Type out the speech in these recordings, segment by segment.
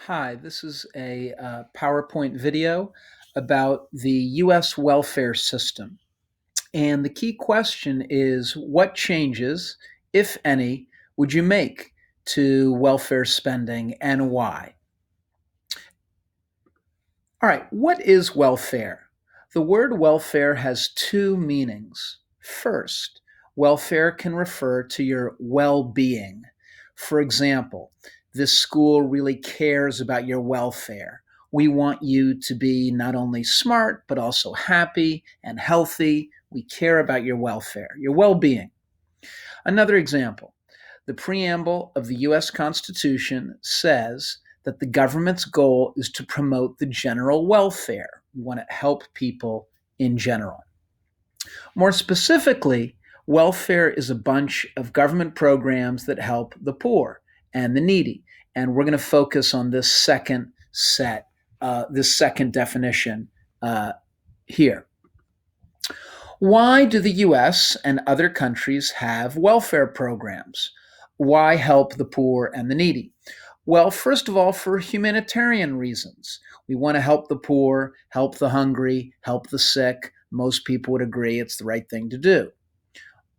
Hi, this is a PowerPoint video about the U.S. welfare system. And the key question is what changes, if any, would you make to welfare spending and why? All right, what is welfare? The word welfare has two meanings. First, welfare can refer to your well being. For example, this school really cares about your welfare. We want you to be not only smart, but also happy and healthy. We care about your welfare, your well being. Another example, the preamble of the U.S. Constitution says that the government's goal is to promote the general welfare. We want to help people in general. More specifically, welfare is a bunch of government programs that help the poor and the needy. And we're going to focus on this second set, this second definition here. Why do the US and other countries have welfare programs? Why help the poor and the needy? Well, first of all, for humanitarian reasons. We want to help the poor, help the hungry, help the sick. Most people would agree it's the right thing to do.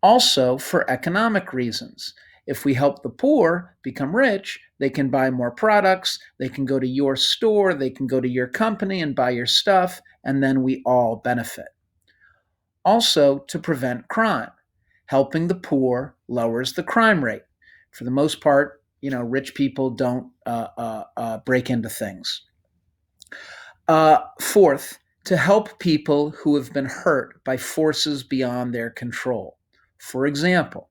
Also, for economic reasons. If we help the poor become rich, they can buy more products, they can go to your store, they can go to your company and buy your stuff, and then we all benefit. Also, to prevent crime. Helping the poor lowers the crime rate. For the most part, rich people don't break into things. Fourth, to help people who have been hurt by forces beyond their control. For example,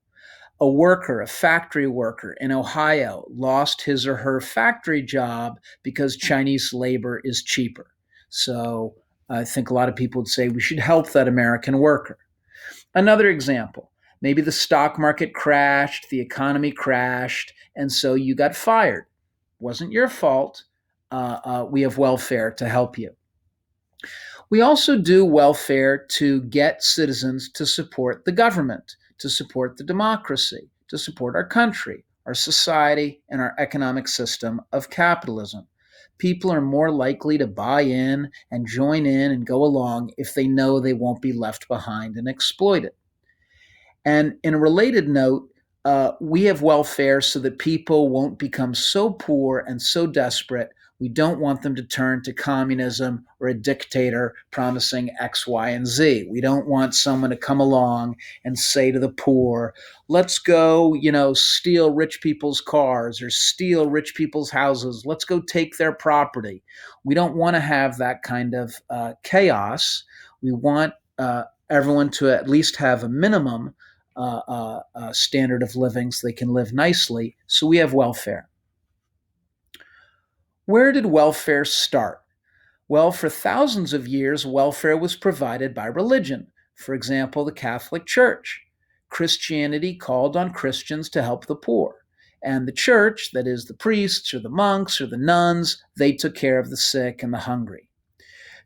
a factory worker in Ohio, lost his or her factory job because Chinese labor is cheaper. So I think a lot of people would say we should help that American worker. Another example, maybe the stock market crashed, the economy crashed, and so you got fired. Wasn't your fault. We have welfare to help you. We also do welfare to get citizens to support the government, to support the democracy, to support our country, our society, and our economic system of capitalism. People are more likely to buy in and join in and go along if they know they won't be left behind and exploited. And in a related note, we have welfare so that people won't become so poor and so desperate. We don't want them to turn to communism or a dictator promising X, Y, and Z. We don't want someone to come along and say to the poor, let's go, steal rich people's cars or steal rich people's houses. Let's go take their property. We don't want to have that kind of chaos. We want everyone to at least have a minimum standard of living so they can live nicely. So we have welfare. Where did welfare start? Well, for thousands of years, welfare was provided by religion. For example, the Catholic Church. Christianity called on Christians to help the poor. And the church, that is the priests or the monks or the nuns, they took care of the sick and the hungry.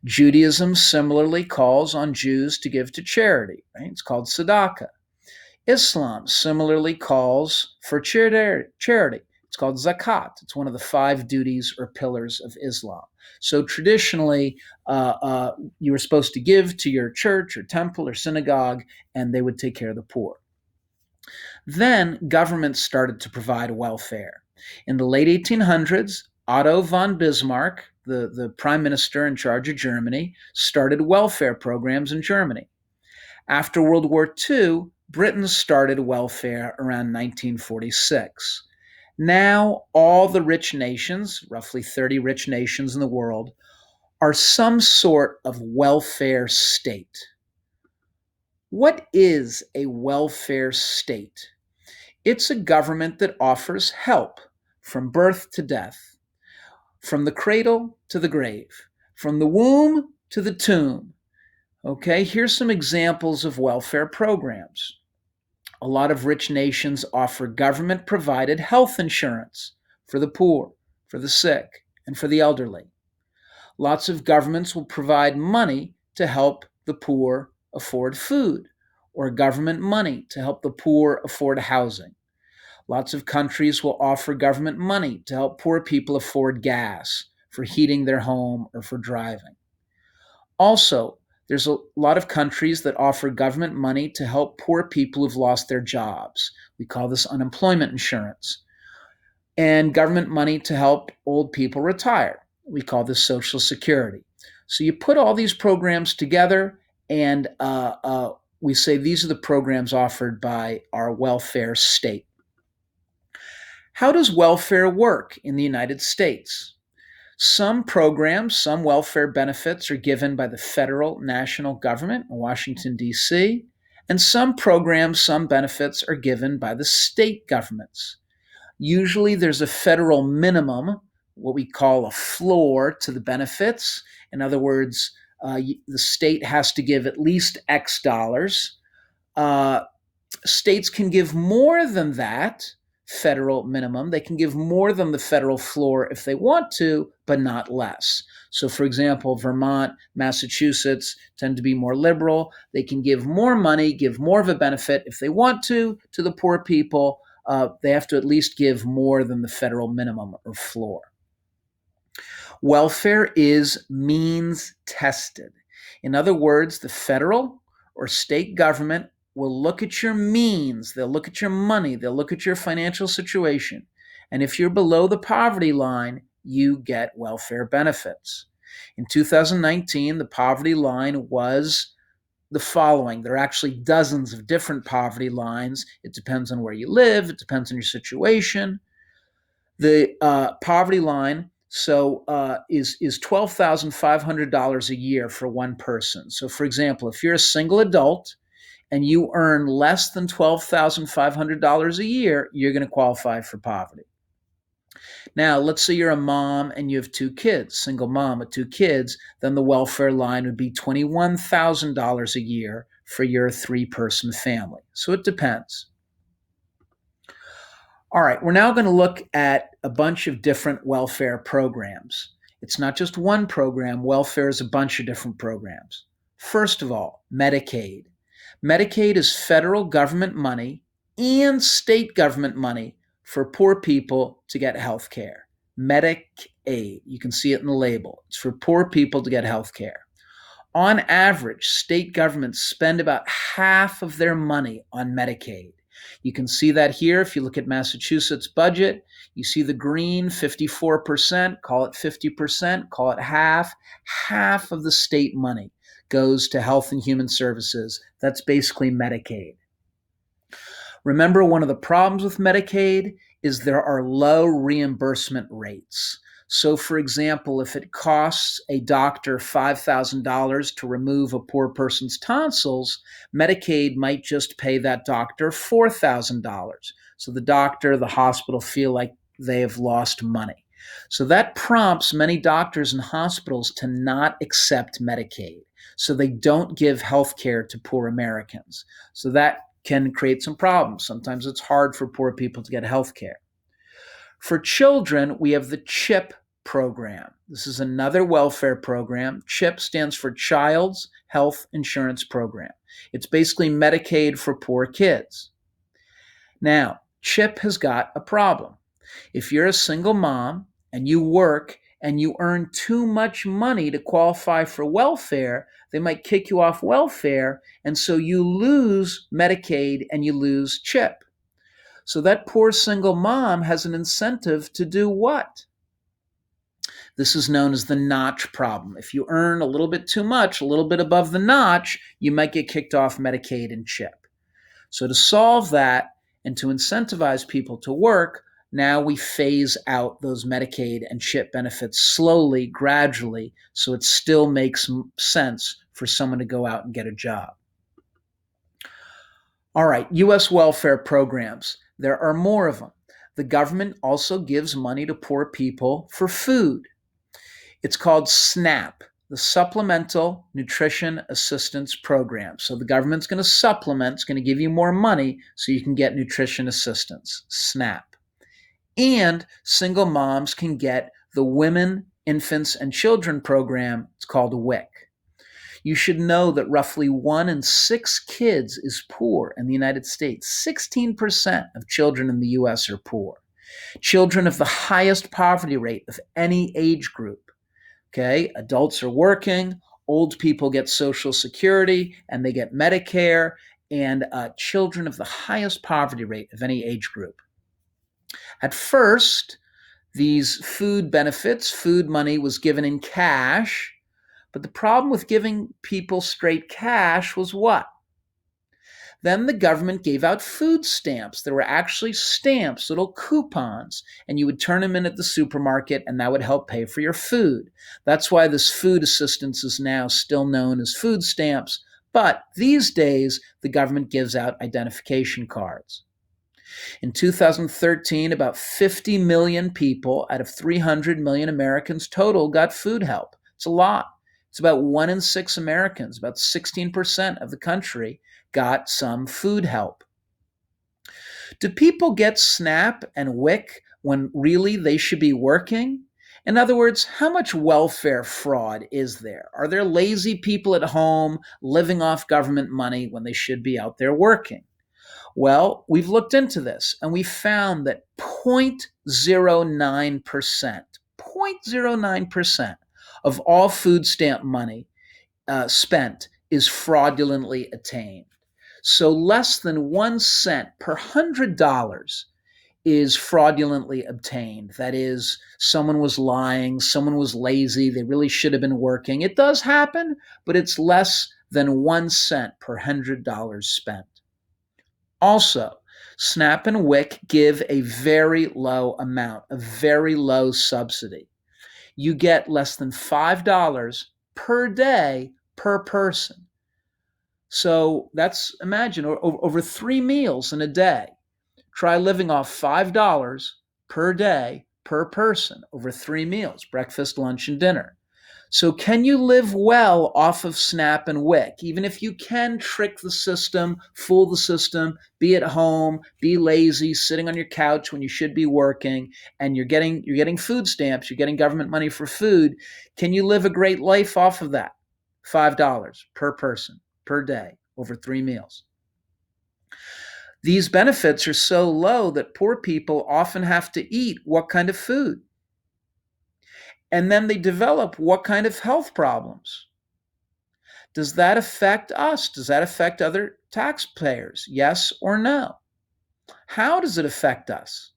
Judaism similarly calls on Jews to give to charity. Right? It's called tzedakah. Islam similarly calls for charity. It's called zakat. It's one of the 5 duties or pillars of Islam. So traditionally, you were supposed to give to your church or temple or synagogue, and they would take care of the poor. Then governments started to provide welfare. In the late 1800s, Otto von Bismarck, the prime minister in charge of Germany, started welfare programs in Germany. After World War II, Britain started welfare around 1946. Now, all the rich nations, roughly 30 rich nations in the world, are some sort of welfare state. What is a welfare state? It's a government that offers help from birth to death, from the cradle to the grave, from the womb to the tomb. Okay, here's some examples of welfare programs. A lot of rich nations offer government-provided health insurance for the poor, for the sick, and for the elderly. Lots of governments will provide money to help the poor afford food, or government money to help the poor afford housing. Lots of countries will offer government money to help poor people afford gas for heating their home or for driving. Also, there's a lot of countries that offer government money to help poor people who've lost their jobs. We call this unemployment insurance. And government money to help old people retire. We call this Social Security. So you put all these programs together, and we say these are the programs offered by our welfare state. How does welfare work in the United States? Some programs, some welfare benefits are given by the federal national government in Washington, D.C., and some programs, some benefits are given by the state governments. Usually there's a federal minimum, what we call a floor to the benefits. In other words, the state has to give at least X dollars. States can give more than that federal minimum. They can give more than the federal floor if they want to, but not less. So, for example, Vermont, Massachusetts tend to be more liberal. They can give more money, give more of a benefit if they want to the poor people. They have to at least give more than the federal minimum or floor. Welfare is means tested. In other words, the federal or state government will look at your means, they'll look at your money, they'll look at your financial situation. And if you're below the poverty line, you get welfare benefits. In 2019, the poverty line was the following. There are actually dozens of different poverty lines. It depends on where you live, it depends on your situation. The poverty line is $12,500 a year for one person. So, for example, if you're a single adult and you earn less than $12,500 a year, you're going to qualify for poverty. Now, let's say you're a mom and you have two kids, single mom with two kids, then the welfare line would be $21,000 a year for your three-person family. So it depends. All right, we're now going to look at a bunch of different welfare programs. It's not just one program. Welfare is a bunch of different programs. First of all, Medicaid. Medicaid is federal government money and state government money for poor people to get health care. Medicaid, you can see it in the label. It's for poor people to get health care. On average, state governments spend about half of their money on Medicaid. You can see that here. If you look at Massachusetts' budget, you see the green, 54%, call it 50%, call it half. Half of the state money goes to health and human services. That's basically Medicaid. Remember, one of the problems with Medicaid is there are low reimbursement rates. So, for example, if it costs a doctor $5,000 to remove a poor person's tonsils, Medicaid might just pay that doctor $4,000. So the doctor, the hospital feel like they have lost money. So that prompts many doctors and hospitals to not accept Medicaid. So they don't give health care to poor Americans. So that can create some problems. Sometimes it's hard for poor people to get health care. For children, we have the CHIP program. This is another welfare program. CHIP stands for Child's Health Insurance Program. It's basically Medicaid for poor kids. Now, CHIP has got a problem. If you're a single mom and you work and you earn too much money to qualify for welfare, they might kick you off welfare, and so you lose Medicaid and you lose CHIP. So that poor single mom has an incentive to do what? This is known as the notch problem. If you earn a little bit too much, a little bit above the notch, you might get kicked off Medicaid and CHIP. So to solve that and to incentivize people to work, now we phase out those Medicaid and CHIP benefits slowly, gradually, so it still makes sense for someone to go out and get a job. All right, U.S. welfare programs. There are more of them. The government also gives money to poor people for food. It's called SNAP, the Supplemental Nutrition Assistance Program. So the government's going to supplement, it's going to give you more money so you can get nutrition assistance, SNAP. And single moms can get the Women, Infants, and Children program. It's called WIC. You should know that roughly 1 in 6 kids is poor in the United States. 16% of children in the US are poor. Children have the highest poverty rate of any age group. Okay, adults are working, old people get Social Security, and they get Medicare, and children have the highest poverty rate of any age group. At first, these food benefits, food money, was given in cash, but the problem with giving people straight cash was what? Then the government gave out food stamps. There were actually stamps, little coupons, and you would turn them in at the supermarket, and that would help pay for your food. That's why this food assistance is now still known as food stamps, but these days the government gives out identification cards. In 2013, about 50 million people out of 300 million Americans total got food help. It's a lot. It's about 1 in 6 Americans, about 16% of the country, got some food help. Do people get SNAP and WIC when really they should be working? In other words, how much welfare fraud is there? Are there lazy people at home living off government money when they should be out there working? Well, we've looked into this and we found that 0.09% of all food stamp money spent is fraudulently attained. So less than 1 cent per $100 is fraudulently obtained. That is, someone was lying, someone was lazy, they really should have been working. It does happen, but it's less than 1 cent per $100 spent. Also, SNAP and WIC give a very low amount, a very low subsidy. You get less than $5 per day per person. So that's, imagine, over 3 meals in a day. Try living off $5 per day per person over 3 meals, breakfast, lunch, and dinner. So can you live well off of SNAP and WIC? Even if you can trick the system, fool the system, be at home, be lazy, sitting on your couch when you should be working, and you're getting food stamps, you're getting government money for food, can you live a great life off of that? $5 per person per day over 3 meals. These benefits are so low that poor people often have to eat what kind of food? And then they develop what kind of health problems? Does that affect us? Does that affect other taxpayers? Yes or no? How does it affect us?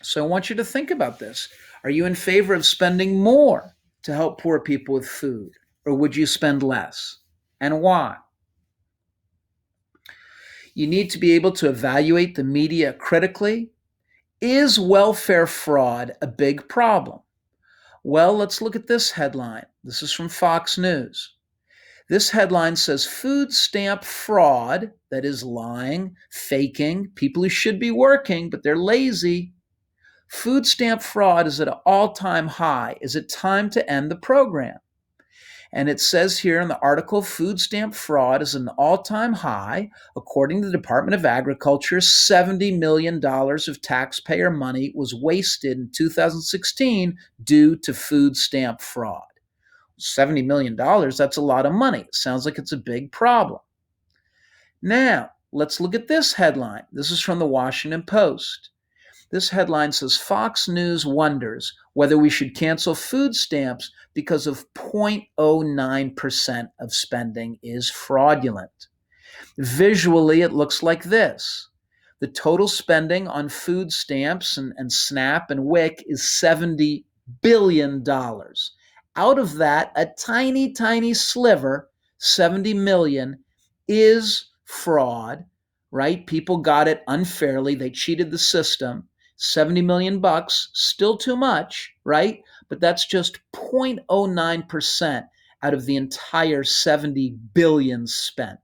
So I want you to think about this. Are you in favor of spending more to help poor people with food? Or would you spend less? And why? You need to be able to evaluate the media critically. Is welfare fraud a big problem? Well, let's look at this headline. This is from Fox News. This headline says food stamp fraud, that is lying, faking, people who should be working, but they're lazy. Food stamp fraud is at an all-time high. Is it time to end the program? And it says here in the article, food stamp fraud is an all-time high. According to the Department of Agriculture, $70 million of taxpayer money was wasted in 2016 due to food stamp fraud. $70 million, that's a lot of money. It sounds like it's a big problem. Now, let's look at this headline. This is from the Washington Post. This headline says Fox News wonders whether we should cancel food stamps because of 0.09% of spending is fraudulent. Visually, it looks like this. The total spending on food stamps and SNAP and WIC is $70 billion. Out of that, a tiny, tiny sliver, 70 million, is fraud, right? People got it unfairly. They cheated the system. 70 million bucks, still too much, right? But that's just 0.09% out of the entire 70 billion spent.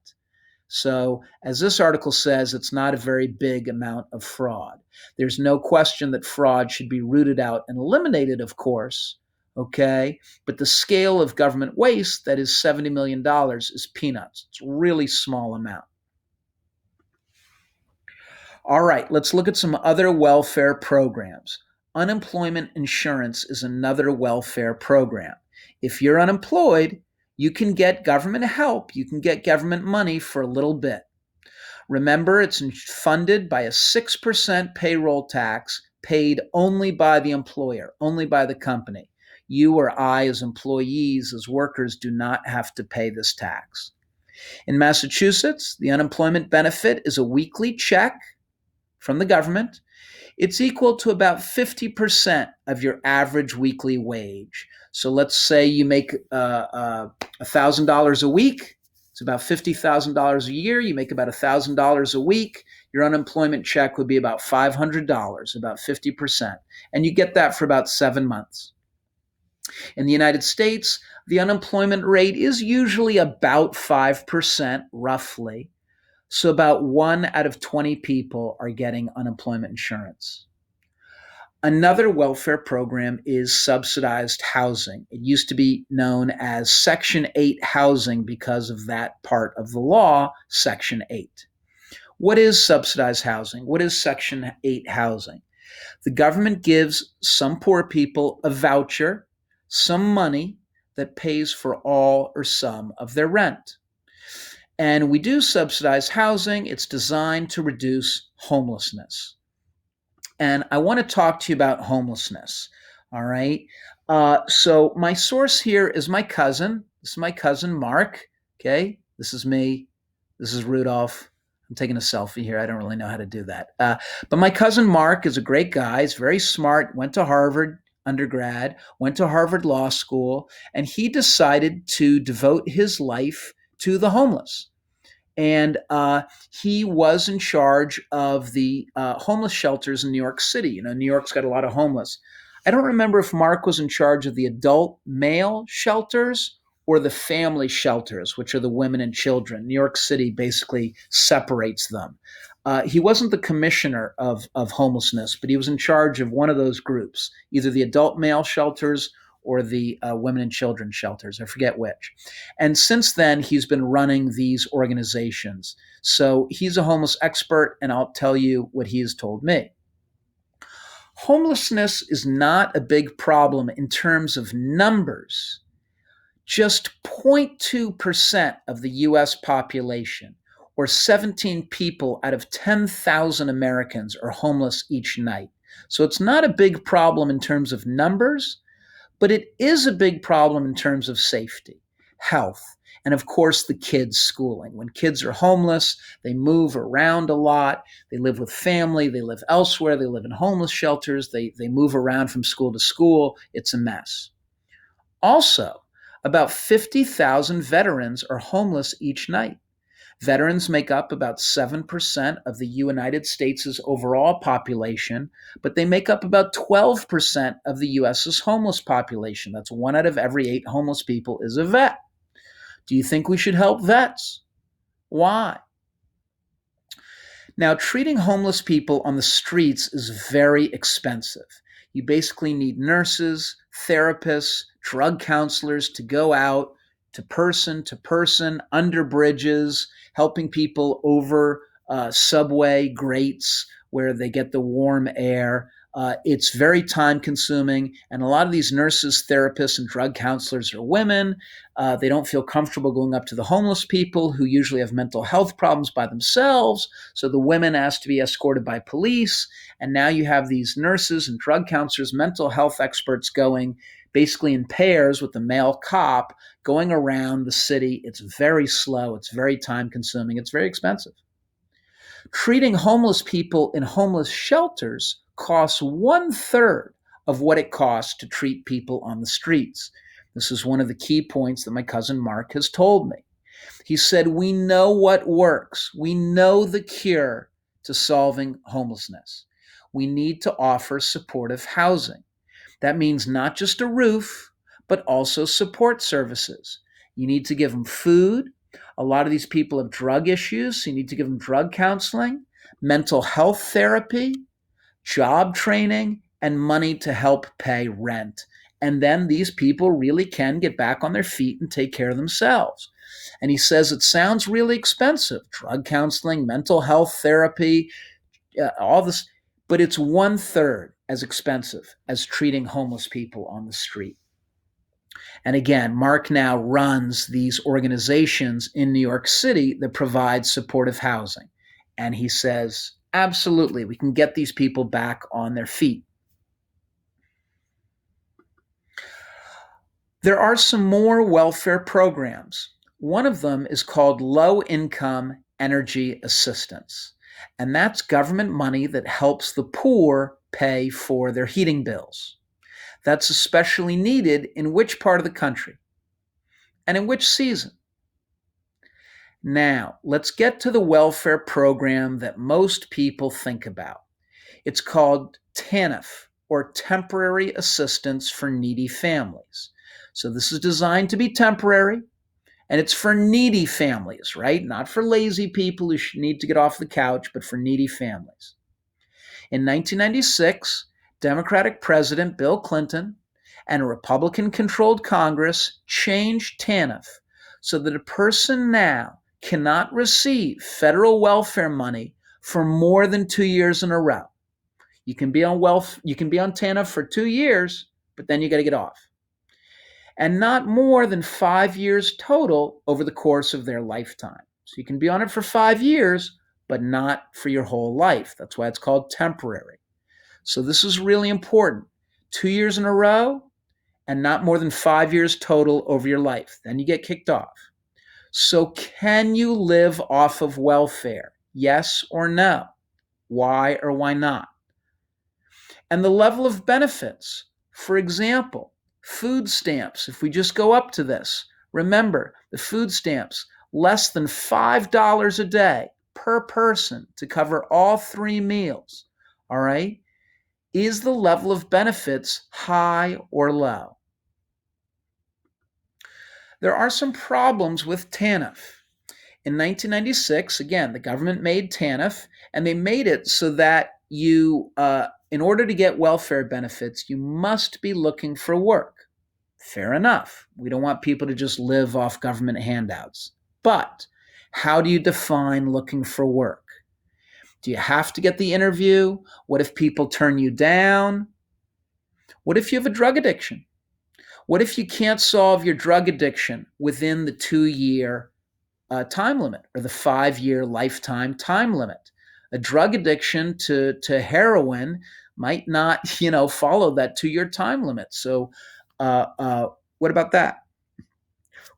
So, as this article says, it's not a very big amount of fraud. There's no question that fraud should be rooted out and eliminated, of course, okay? But the scale of government waste, that is $70 million, is peanuts. It's a really small amount. All right, let's look at some other welfare programs. Unemployment insurance is another welfare program. If you're unemployed, You can get government help. You can get government money for a little bit. Remember, it's funded by a 6% payroll tax paid only by the employer, only by the company. You or I, as employees, as workers, do not have to pay this tax. In Massachusetts, the unemployment benefit is a weekly check from the government. It's equal to about 50% of your average weekly wage. So let's say you make $1,000 a week. It's about $50,000 a year. You make about $1,000 a week. Your unemployment check would be about $500, about 50%. And you get that for about 7 months. In the United States, the unemployment rate is usually about 5%, roughly. So about 1 out of 20 people are getting unemployment insurance. Another welfare program is subsidized housing. It used to be known as Section 8 housing because of that part of the law, Section 8. What is subsidized housing? What is Section 8 housing? The government gives some poor people a voucher, some money that pays for all or some of their rent. And we do subsidize housing. It's designed to reduce homelessness. And I want to talk to you about homelessness. All right. So my source here is my cousin. This is my cousin, Mark. Okay. This is me. This is Rudolph. I'm taking a selfie here. I don't really know how to do that. But my cousin, Mark, is a great guy. He's very smart, went to Harvard undergrad, went to Harvard Law School, and he decided to devote his life to the homeless. And he was in charge of the homeless shelters in New York City. You know, New York's got a lot of homeless. I don't remember if Mark was in charge of the adult male shelters or the family shelters, which are the women and children. New York City basically separates them. He wasn't the commissioner of homelessness, but he was in charge of one of those groups, either the adult male shelters or the women and children shelters. I forget which. And since then, he's been running these organizations. So he's a homeless expert, and I'll tell you what he has told me. Homelessness is not a big problem in terms of numbers. Just 0.2% of the US population, or 17 people out of 10,000 Americans, are homeless each night. So it's not a big problem in terms of numbers, but it is a big problem in terms of safety, health, and of course the kids' schooling. When kids are homeless, they move around a lot. They live with family. They live elsewhere. They live in homeless shelters. They move around from school to school. It's a mess. Also, about 50,000 veterans are homeless each night. Veterans make up about 7% of the United States' overall population, but they make up about 12% of the U.S.'s homeless population. That's 1 out of every 8 homeless people is a vet. Do you think we should help vets? Why? Now, treating homeless people on the streets is very expensive. You basically need nurses, therapists, drug counselors to go out to person, under bridges, helping people over subway grates where they get the warm air. It's very time consuming. And a lot of these nurses, therapists, and drug counselors are women. They don't feel comfortable going up to the homeless people who usually have mental health problems by themselves. So the women ask to be escorted by police. And now you have these nurses and drug counselors, mental health experts going basically in pairs with the male cop going around the city. It's very slow. It's very time consuming. It's very expensive. Treating homeless people in homeless shelters costs 1/3 of what it costs to treat people on the streets. This is one of the key points that my cousin Mark has told me. He said, we know what works. We know the cure to solving homelessness. We need to offer supportive housing. That means not just a roof, but also support services. You need to give them food. A lot of these people have drug issues, so you need to give them drug counseling, mental health therapy, job training, and money to help pay rent. And then these people really can get back on their feet and take care of themselves. And he says it sounds really expensive, drug counseling, mental health therapy, all this, but it's 1/3 as expensive as treating homeless people on the street. And again, Mark now runs these organizations in New York City that provide supportive housing. And he says, absolutely, we can get these people back on their feet. There are some more welfare programs. One of them is called Low Income Energy Assistance. And that's government money that helps the poor pay for their heating bills. That's especially needed in which part of the country and in which season? Now, let's get to the welfare program that most people think about. It's called TANF, or Temporary Assistance for Needy Families. So this is designed to be temporary, and it's for needy families, right? Not for lazy people who need to get off the couch, but for needy families. In 1996, Democratic President Bill Clinton and a Republican controlled Congress changed TANF so that a person now cannot receive federal welfare money for more than 2 years in a row. You can be on TANF for 2 years, but then you got to get off. And not more than 5 years total over the course of their lifetime. So you can be on it for 5 years, but not for your whole life. That's why it's called temporary. So this is really important. 2 years in a row and not more than 5 years total over your life. Then you get kicked off. So can you live off of welfare? Yes or no? Why or why not? And the level of benefits. For example, food stamps. If we just go up to this, remember the food stamps, less than $5 a day per person to cover all 3 meals. All right? Is the level of benefits high or low? There are some problems with TANF. In 1996, again, the government made TANF, and they made it so that in order to get welfare benefits, you must be looking for work. Fair enough. We don't want people to just live off government handouts. But how do you define looking for work? Do you have to get the interview? What if people turn you down? What if you have a drug addiction? What if you can't solve your drug addiction within the 2-year time limit or the 5-year lifetime time limit? A drug addiction to heroin might not, follow that 2-year time limit. So what about that?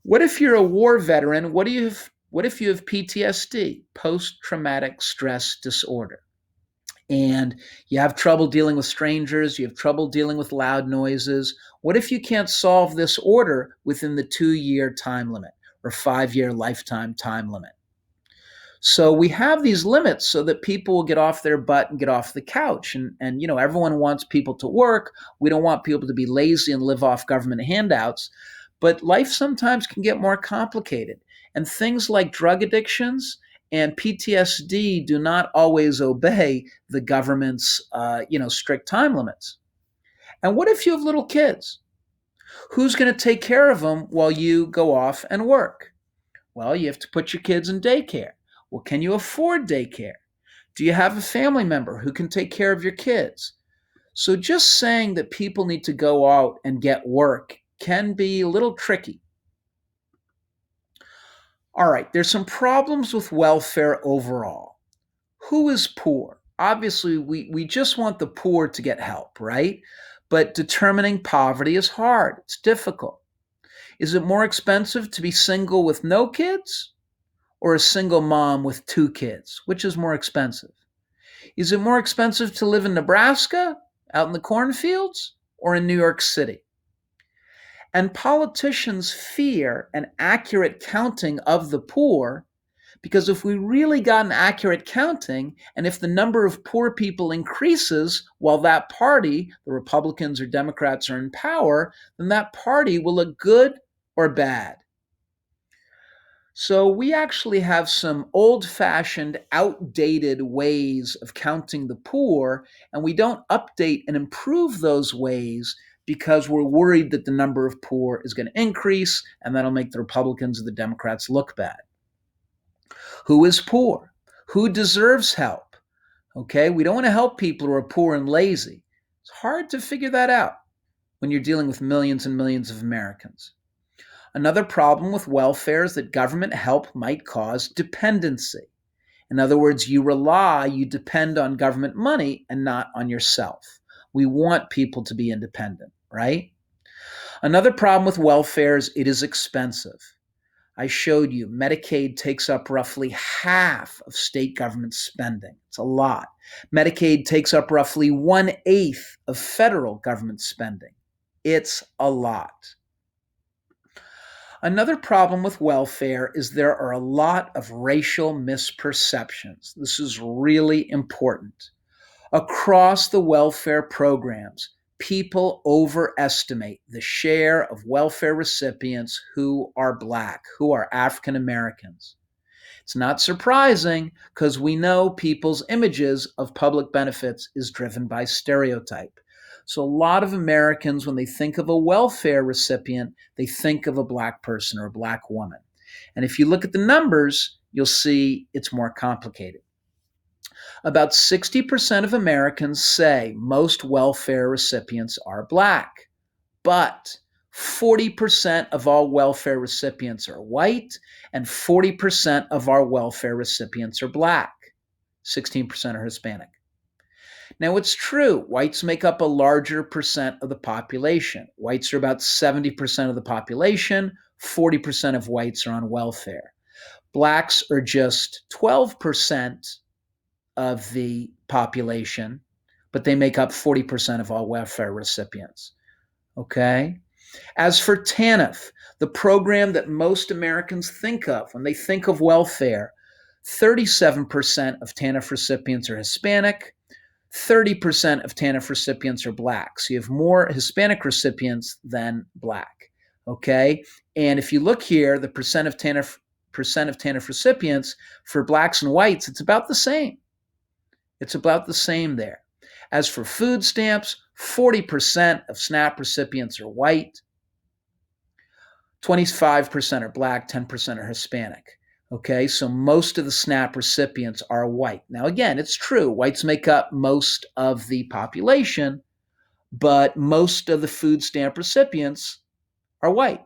What if you're a war veteran? What if you have PTSD, post-traumatic stress disorder? And you have trouble dealing with strangers, you have trouble dealing with loud noises. What if you can't solve this order within the 2-year time limit or 5-year lifetime time limit? So we have these limits so that people will get off their butt and get off the couch. And everyone wants people to work. We don't want people to be lazy and live off government handouts. But life sometimes can get more complicated. And things like drug addictions and PTSD do not always obey the government's strict time limits. And what if you have little kids? Who's going to take care of them while you go off and work? Well, you have to put your kids in daycare. Well, can you afford daycare? Do you have a family member who can take care of your kids? So just saying that people need to go out and get work can be a little tricky. All right, there's some problems with welfare overall. Who is poor? Obviously, we just want the poor to get help, right? But determining poverty is hard. It's difficult. Is it more expensive to be single with no kids or a single mom with 2 kids? Which is more expensive? Is it more expensive to live in Nebraska, out in the cornfields, or in New York City? And politicians fear an accurate counting of the poor because if we really got an accurate counting, and if the number of poor people increases while that party, the Republicans or Democrats, are in power, then that party will look good or bad. So we actually have some old-fashioned, outdated ways of counting the poor, and we don't update and improve those ways because we're worried that the number of poor is going to increase, and that'll make the Republicans or the Democrats look bad. Who is poor? Who deserves help? Okay, we don't want to help people who are poor and lazy. It's hard to figure that out. when you're dealing with millions and millions of Americans. Another problem with welfare is that government help might cause dependency. In other words, you depend on government money and not on yourself. We want people to be independent, right? Another problem with welfare is it is expensive. I showed you Medicaid takes up roughly half of state government spending. It's a lot. Medicaid takes up roughly 1/8 of federal government spending. It's a lot. Another problem with welfare is there are a lot of racial misperceptions. This is really important. Across the welfare programs, people overestimate the share of welfare recipients who are Black, who are African Americans. It's not surprising because we know people's images of public benefits is driven by stereotype. So a lot of Americans, when they think of a welfare recipient, they think of a Black person or a Black woman. And if you look at the numbers, you'll see it's more complicated. About 60% of Americans say most welfare recipients are Black, but 40% of all welfare recipients are white, and 40% of our welfare recipients are Black. 16% are Hispanic. Now, it's true, whites make up a larger percent of the population. Whites are about 70% of the population, 40% of whites are on welfare. Blacks are just 12% of the population, but they make up 40% of all welfare recipients. Okay? As for TANF, the program that most Americans think of when they think of welfare, 37% of TANF recipients are Hispanic, 30% of TANF recipients are Black. So you have more Hispanic recipients than Black. Okay? And if you look here, the percent of TANF recipients for Blacks and whites, it's about the same. It's about the same there. As for food stamps, 40% of SNAP recipients are white, 25% are Black, 10% are Hispanic. Okay, so most of the SNAP recipients are white. Now, again, it's true, whites make up most of the population, but most of the food stamp recipients are white.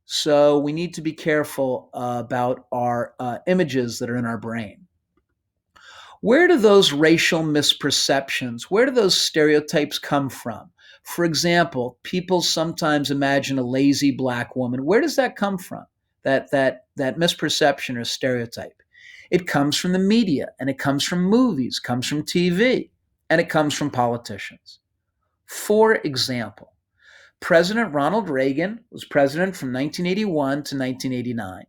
So we need to be careful about our images that are in our brain. Where do those racial misperceptions, where do those stereotypes come from? For example, people sometimes imagine a lazy Black woman. Where does that come from? That misperception or stereotype. It comes from the media, and it comes from movies, comes from TV, and it comes from politicians. For example, President Ronald Reagan was president from 1981 to 1989,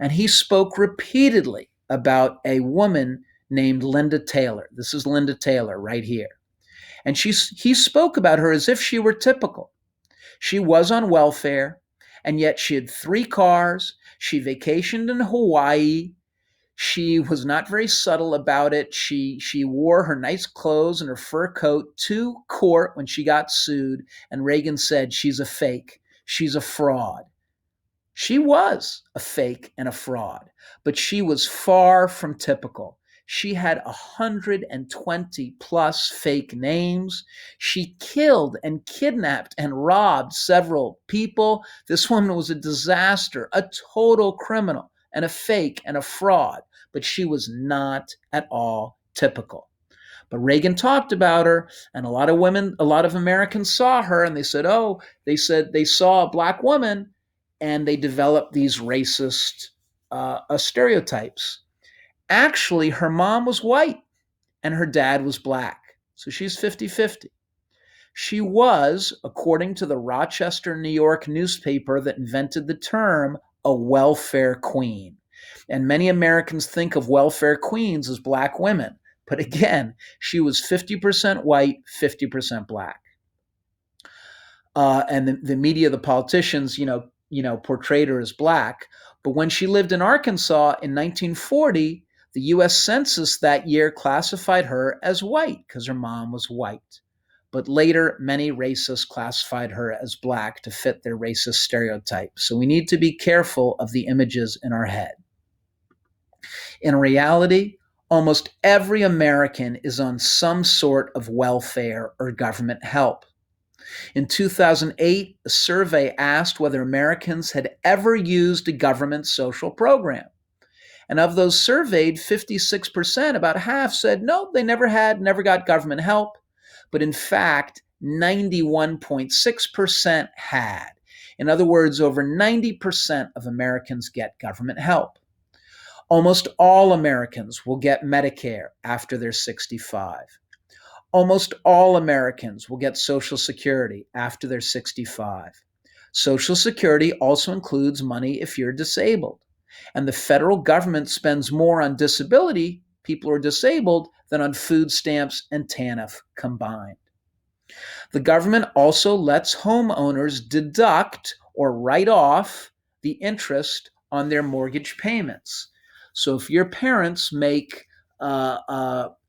and he spoke repeatedly about a woman named Linda Taylor. This is Linda Taylor right here. And he spoke about her as if she were typical. She was on welfare, and yet she had 3 cars. She vacationed in Hawaii. She was not very subtle about it. She wore her nice clothes and her fur coat to court when she got sued, and Reagan said, "She's a fake. She's a fraud." She was a fake and a fraud, but she was far from typical. She had 120 plus fake names. She killed and kidnapped and robbed several people. This woman was a disaster, a total criminal, and a fake and a fraud, but she was not at all typical. But Reagan talked about her, and a lot of Americans saw her, and they said they saw a Black woman, and they developed these racist stereotypes. Actually, her mom was white and her dad was Black. So she's 50-50. She was, according to the Rochester, New York newspaper that invented the term, a welfare queen. And many Americans think of welfare queens as Black women. But again, she was 50% white, 50% Black. And the media, the politicians, portrayed her as Black. But when she lived in Arkansas in 1940, the U.S. Census that year classified her as white because her mom was white. But later, many racists classified her as Black to fit their racist stereotype. So we need to be careful of the images in our head. In reality, almost every American is on some sort of welfare or government help. In 2008, a survey asked whether Americans had ever used a government social program. And of those surveyed, 56%, about half, said no, they never had, never got government help. But in fact, 91.6% had. In other words, over 90% of Americans get government help. Almost all Americans will get Medicare after they're 65. Almost all Americans will get Social Security after they're 65. Social Security also includes money if you're disabled. And the federal government spends more on disability, people who are disabled, than on food stamps and TANF combined. The government also lets homeowners deduct or write off the interest on their mortgage payments. So if your parents make a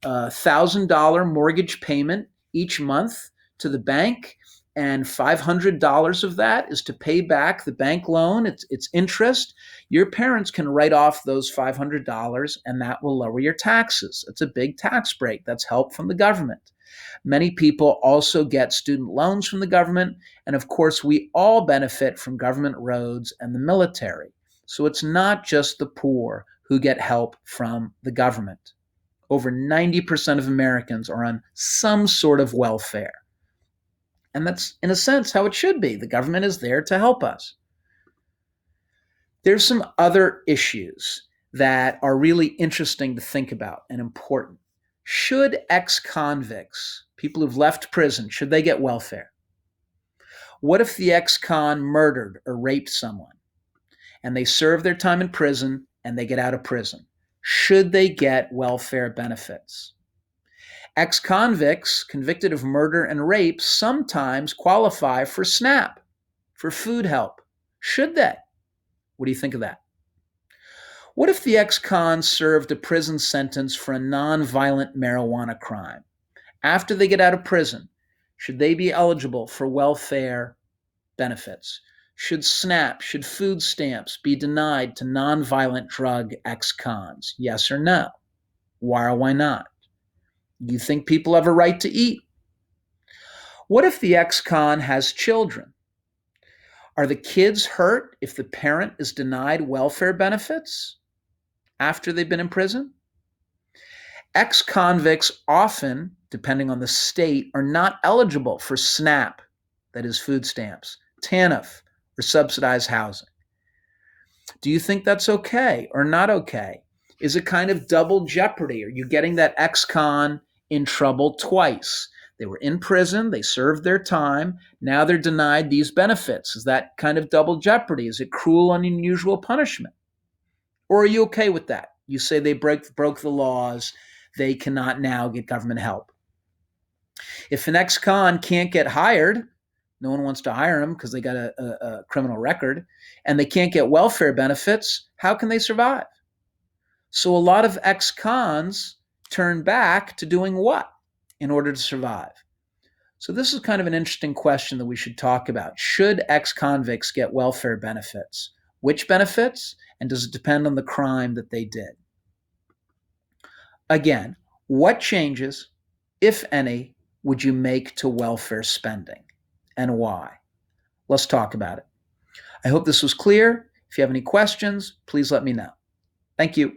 $1,000 mortgage payment each month to the bank, and $500 of that is to pay back the bank loan, it's interest, your parents can write off those $500 and that will lower your taxes. It's a big tax break. That's help from the government. Many people also get student loans from the government. And of course, we all benefit from government roads and the military. So it's not just the poor who get help from the government. Over 90% of Americans are on some sort of welfare. And that's, in a sense, how it should be. The government is there to help us. There's some other issues that are really interesting to think about and important. Should ex-convicts, people who've left prison, should they get welfare? What if the ex-con murdered or raped someone and they serve their time in prison and they get out of prison? Should they get welfare benefits? Ex-convicts convicted of murder and rape sometimes qualify for SNAP, for food help. Should they? What do you think of that? What if the ex-con served a prison sentence for a non-violent marijuana crime? After they get out of prison, should they be eligible for welfare benefits? Should SNAP, should food stamps be denied to non-violent drug ex-cons? Yes or no? Why or why not? Do you think people have a right to eat? What if the ex-con has children? Are the kids hurt if the parent is denied welfare benefits after they've been in prison? Ex-convicts often, depending on the state, are not eligible for SNAP, that is food stamps, TANF, or subsidized housing. Do you think that's okay or not okay? Is it kind of double jeopardy? Are you getting that ex-con in trouble twice? They were in prison, they served their time, now they're denied these benefits. Is that kind of double jeopardy? Is it cruel and unusual punishment? Or are you okay with that? You say they broke the laws, they cannot now get government help. If an ex-con can't get hired, no one wants to hire them because they got a criminal record, and they can't get welfare benefits, how can they survive? So a lot of ex-cons turn back to doing what in order to survive? So this is kind of an interesting question that we should talk about. Should ex-convicts get welfare benefits? Which benefits? And does it depend on the crime that they did? Again, what changes, if any, would you make to welfare spending and why? Let's talk about it. I hope this was clear. If you have any questions, please let me know. Thank you.